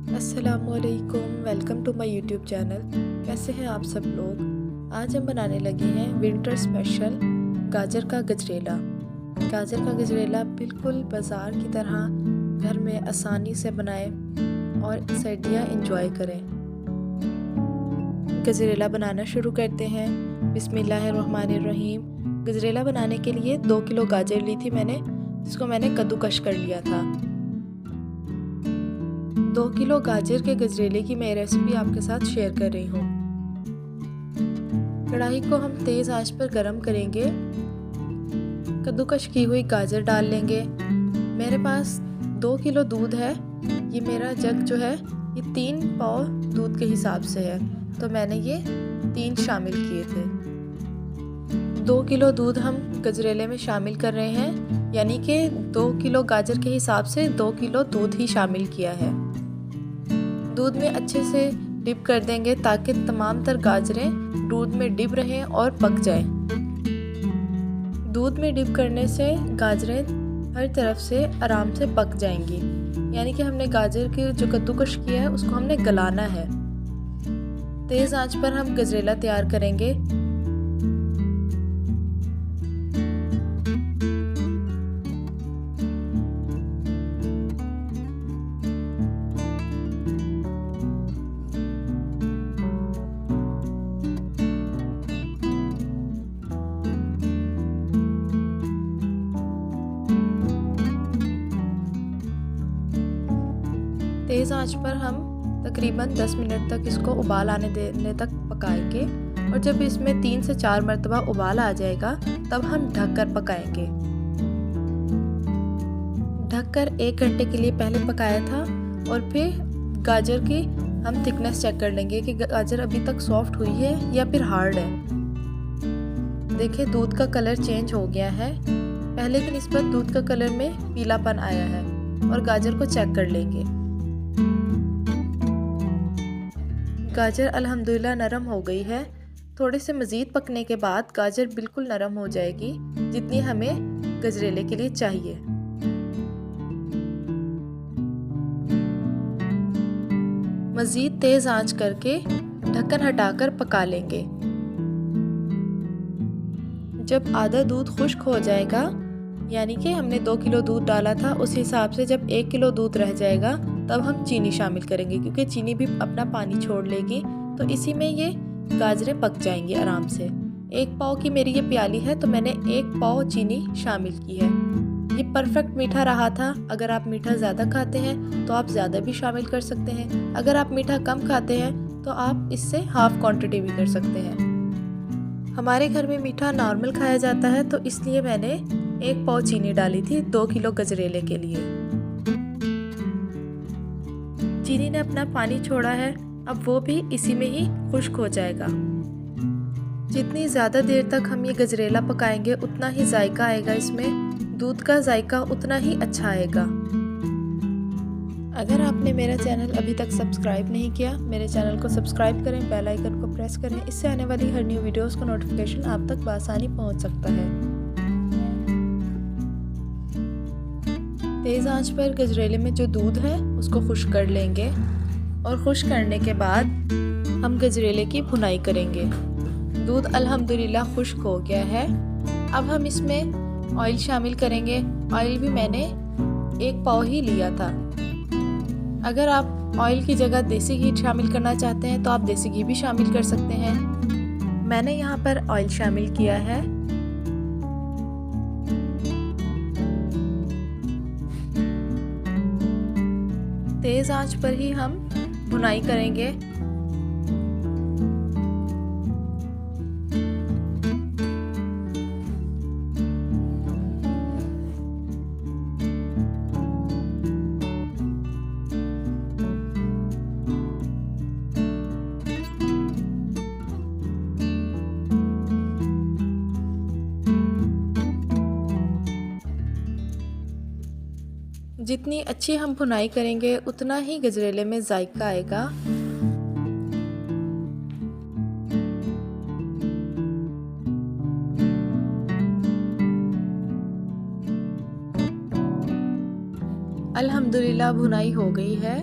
अस्सलामुअलैकुम, welcome to my YouTube channel. कैसे हैं आप सब लोग। आज हम बनाने लगे हैं विंटर स्पेशल गाजर का गजरेला। गाजर का गजरेला बिल्कुल बाज़ार की तरह घर में आसानी से बनाएं और सर्दियां एंजॉय करें। गजरेला बनाना शुरू करते हैं। बिस्मिल्लाहिर्रहमानिर्रहीम। गजरेला बनाने के लिए 2 किलो गाजर ली थी मैंने, जिसको मैंने कद्दूकश कर लिया था। 2 किलो गाजर के गजरेले की मैं रेसिपी आपके साथ शेयर कर रही हूँ। कढ़ाई को हम तेज़ आंच पर गरम करेंगे। कद्दूकश की हुई गाजर डाल लेंगे। मेरे पास 2 किलो दूध है। ये मेरा जग जो है ये 3 पाव दूध के हिसाब से है, तो मैंने ये 3 शामिल किए थे। 2 किलो दूध हम गजरेले में शामिल कर रहे हैं, यानी कि 2 किलो गाजर के हिसाब से 2 किलो दूध ही शामिल किया है। दूध में अच्छे से डिप कर देंगे ताकि तमाम तर गाजरें दूध में डिप रहें और पक जाएं। दूध में डिप करने से गाजरें हर तरफ से आराम से पक जाएंगी, यानी कि हमने गाजर के जो कद्दूकश किया है उसको हमने गलाना है। तेज़ आंच पर हम गजरेला तैयार करेंगे। तेज़ आंच पर हम तकरीबन 10 मिनट तक इसको उबाल आने देने तक पकाएंगे, और जब इसमें 3 से 4 मरतबा उबाल आ जाएगा तब हम ढककर पकाएंगे। ढककर 1 घंटे के लिए पहले पकाया था, और फिर गाजर की हम थिकनेस चेक कर लेंगे कि गाजर अभी तक सॉफ्ट हुई है या फिर हार्ड है। देखिए दूध का कलर चेंज हो गया है। पहले की निस्बत दूध का कलर में पीलापन आया है, और गाजर को चेक कर लेंगे। गाजर अल्हम्दुलिल्लाह नरम हो गई है। थोड़े से मज़ीद पकने के बाद गाजर बिल्कुल नरम हो जाएगी, जितनी हमें गजरेले के लिए चाहिए। मज़ीद तेज़ आंच करके ढक्कन हटाकर पका लेंगे। जब आधा दूध खुश्क हो जाएगा, यानी कि हमने 2 किलो दूध डाला था, उस हिसाब से जब 1 किलो दूध रह जाएगा तब हम चीनी शामिल करेंगे, क्योंकि चीनी भी अपना पानी छोड़ लेगी, तो इसी में ये गाजरें पक जाएंगी आराम से। 1 पाव की मेरी ये प्याली है, तो मैंने 1 पाव चीनी शामिल की है। ये परफेक्ट मीठा रहा था। अगर आप मीठा ज़्यादा खाते हैं तो आप ज़्यादा भी शामिल कर सकते हैं। अगर आप मीठा कम खाते हैं तो आप इससे हाफ क्वांटिटी भी कर सकते हैं। हमारे घर में मीठा नॉर्मल खाया जाता है, तो इसलिए मैंने 1 पाव चीनी डाली थी 2 किलो गजरेले के लिए। चीनी ने अपना पानी छोड़ा है, अब वो भी इसी में ही खुश्क हो जाएगा। जितनी ज़्यादा देर तक हम ये गजरेला पकाएंगे उतना ही जायका आएगा इसमें, दूध का जायका उतना ही अच्छा आएगा। अगर आपने मेरा चैनल अभी तक सब्सक्राइब नहीं किया, मेरे चैनल को सब्सक्राइब करें, बेल आइकन को प्रेस करें। इससे आने वाली हर न्यू वीडियोस का नोटिफिकेशन आप तक बआसानी पहुंच सकता है। तेज़ आंच पर गजरेले में जो दूध है उसको खुश्क कर लेंगे, और खुश्क करने के बाद हम गजरेले की भुनाई करेंगे। दूध अल्हम्दुलिल्लाह खुश्क हो गया है। अब हम इसमें ऑयल शामिल करेंगे। ऑयल भी मैंने 1 पाव ही लिया था। अगर आप ऑयल की जगह देसी घी शामिल करना चाहते हैं तो आप देसी घी भी शामिल कर सकते हैं। मैंने यहाँ पर ऑयल शामिल किया है। तेज़ आंच पर ही हम भुनाई करेंगे। जितनी अच्छी हम भुनाई करेंगे उतना ही गजरेले में जायका आएगा। अल्हम्दुलिल्लाह भुनाई हो गई है।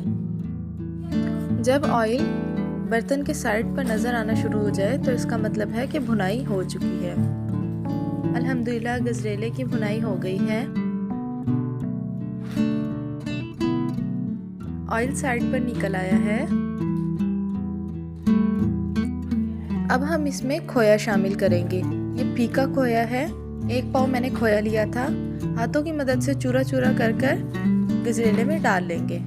जब ऑयल बर्तन के साइड पर नज़र आना शुरू हो जाए तो इसका मतलब है कि भुनाई हो चुकी है। अल्हम्दुलिल्लाह गजरेले की भुनाई हो गई है। ऑयल साइड पर निकल आया है। अब हम इसमें खोया शामिल करेंगे। ये फीका खोया है। 1 पाव मैंने खोया लिया था। हाथों की मदद से चूरा चूरा कर गजरेले में डाल लेंगे।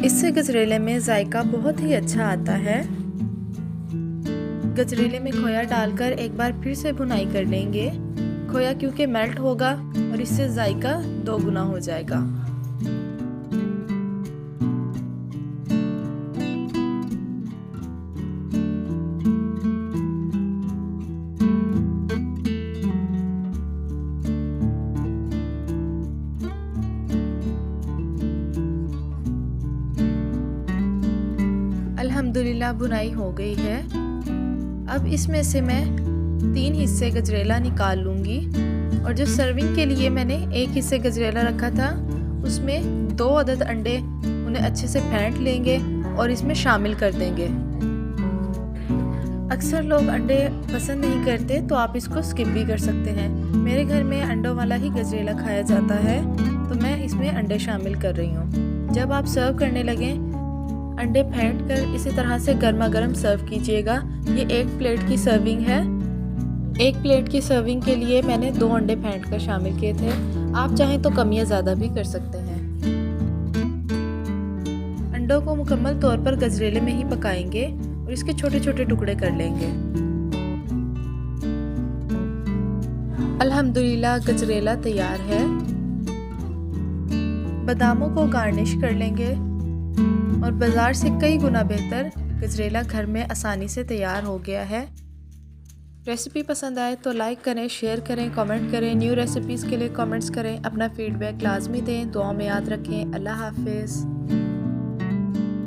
इससे गजरेले में जायका बहुत ही अच्छा आता है। गजरेले में खोया डालकर एक बार फिर से भुनाई कर लेंगे। खोया क्योंकि मेल्ट होगा और इससे जायका 2 गुना हो जाएगा। अल्हम्दुलिल्लाह भुनाई हो गई है। अब इसमें से मैं 3 हिस्से गजरेला निकाल लूँगी और जो सर्विंग के लिए मैंने 1 हिस्से गजरेला रखा था उसमें 2 अदद अंडे उन्हें अच्छे से फेंट लेंगे और इसमें शामिल कर देंगे। अक्सर लोग अंडे पसंद नहीं करते तो आप इसको स्किप भी कर सकते हैं। मेरे घर में अंडों वाला ही गजरेला खाया जाता है तो मैं इसमें अंडे शामिल कर रही हूँ। जब आप सर्व करने लगें अंडे फेंट कर इसी तरह से गर्मा गर्म सर्व कीजिएगा। ये 1 प्लेट की सर्विंग है। 1 प्लेट की सर्विंग के लिए मैंने 2 अंडे फेंट कर शामिल किए थे। आप चाहें तो कम या ज़्यादा भी कर सकते हैं। अंडों को मुकम्मल तौर पर गजरेले में ही पकाएंगे और इसके छोटे छोटे टुकड़े कर लेंगे। अल्हम्दुलिल्लाह गजरेला तैयार है। बादामों को गार्निश कर लेंगे और बाज़ार से कई गुना बेहतर गजरेला घर में आसानी से तैयार हो गया है। रेसिपी पसंद आए तो लाइक करें, शेयर करें, कमेंट करें। न्यू रेसिपीज़ के लिए कमेंट्स करें। अपना फीडबैक लाजमी दें। दुआ में याद रखें। अल्लाह हाफिज़।